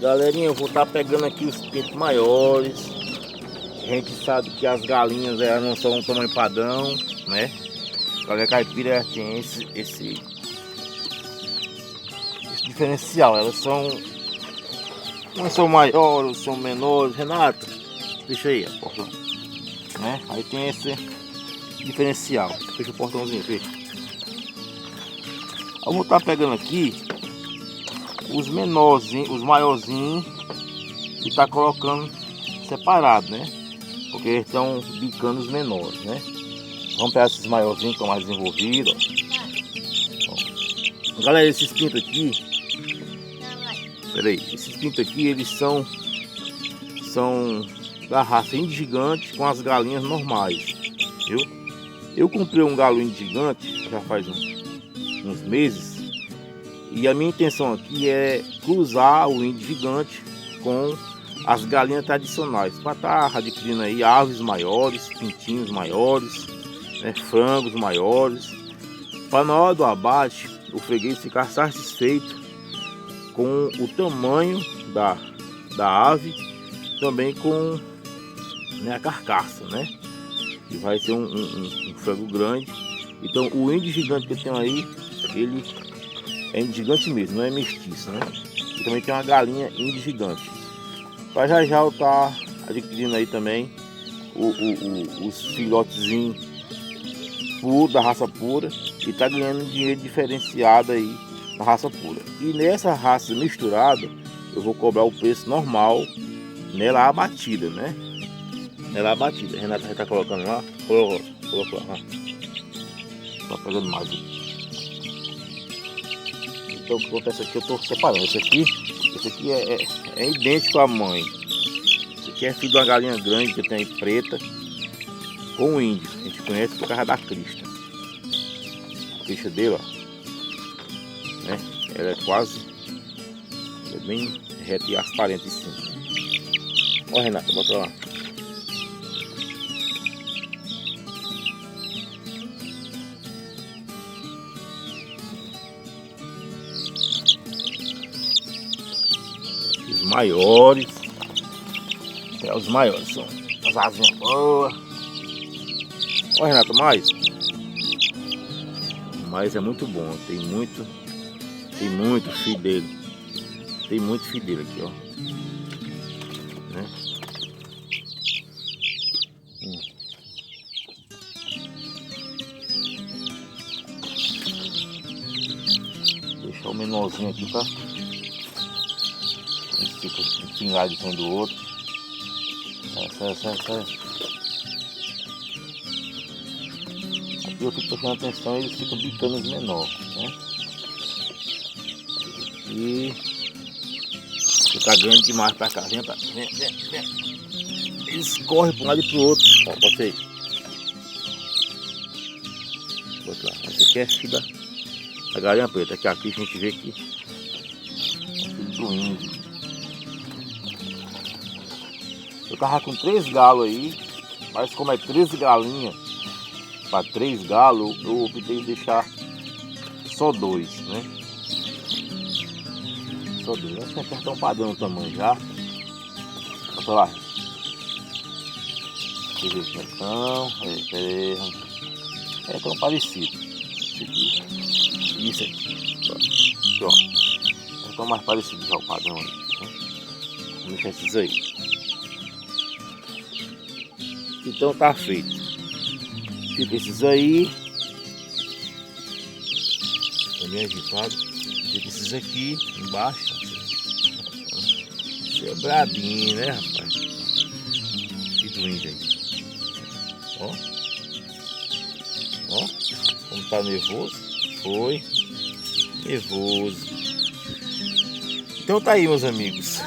Galerinha, eu vou estar pegando aqui os pintos maiores. A gente sabe que as galinhas elas não são um tamanho padrão, né? A galinha caipira tem esse diferencial. Elas são... umas são maiores, outras são menores. Renato, deixa aí, portão. Né? Aí tem esse diferencial. Fecha o portãozinho, fecha. Eu vou estar pegando aqui os menorzinhos, os maiorzinhos, e tá colocando separado, né? Porque eles estão bicando os menores, né? Vamos pegar esses maiorzinhos que estão mais desenvolvidos. Ó. Galera, esses pintos aqui, peraí, esses pintos aqui, eles são da raça índio gigante com as galinhas normais, viu? Eu comprei um galo índio gigante já faz uns meses. E a minha intenção aqui é cruzar o índio gigante com as galinhas tradicionais, para estar adquirindo aí aves maiores, pintinhos maiores, né, frangos maiores, para na hora do abate o freguês ficar satisfeito com o tamanho da ave, também com, né, a carcaça, né? Que vai ser um frango grande. Então o índio gigante que eu tenho aí, ele é índio gigante mesmo, não é mestiço, né? E também tem uma galinha índio gigante. Para já eu tá adquirindo aí também os filhotezinhos da raça pura, e tá ganhando dinheiro diferenciado aí na raça pura. E nessa raça misturada eu vou cobrar o preço normal nela abatida, né? Nela abatida. A Renata já tá colocando lá, colocou lá. Tá pegando mais aqui. Então o que acontece aqui, eu estou separando. Esse aqui é idêntico à mãe. Esse aqui é filho de uma galinha grande que tem aí preta com o índio. A gente conhece por causa da crista. A crista dele, ó, né? Ela é bem reta e transparente em cima. Ó, Renata, bota lá. Os maiores, os maiores são as asinhas boas. Olha, Renato, mas é muito bom, tem muito filho dele, tem muito filho dele aqui, ó, né? Vou deixar o menorzinho aqui, tá? Eles ficam pingados um do outro. Sai. Aqui eu fico prestando atenção, eles ficam bicando os menores, né? E fica grande demais pra cá. Vem. Eles correm para um lado e pro outro. Ó, bota aí. Bota lá. Esse aqui é filho da galinha preta. Aqui a gente vê que é filho do índio. Eu tava com 3 galos aí, mas como é 13 galinhas para 3 galos, eu optei em deixar só 2, né? Só 2. Acho que até tá um padrão o tamanho já. Bota lá. Deixa eu ver como é que estão. É tão parecido. Isso aqui. Aqui, ó. Estão mais parecidos já o padrão aí, né? Vamos deixar esses aí. Então tá feito. Fica esses aí. Tá bem agitado. Fica esses aqui embaixo. Você é brabinho, né, rapaz? Fica o índio aí. Ó. Como tá nervoso. Foi. Nervoso. Então tá aí, meus amigos.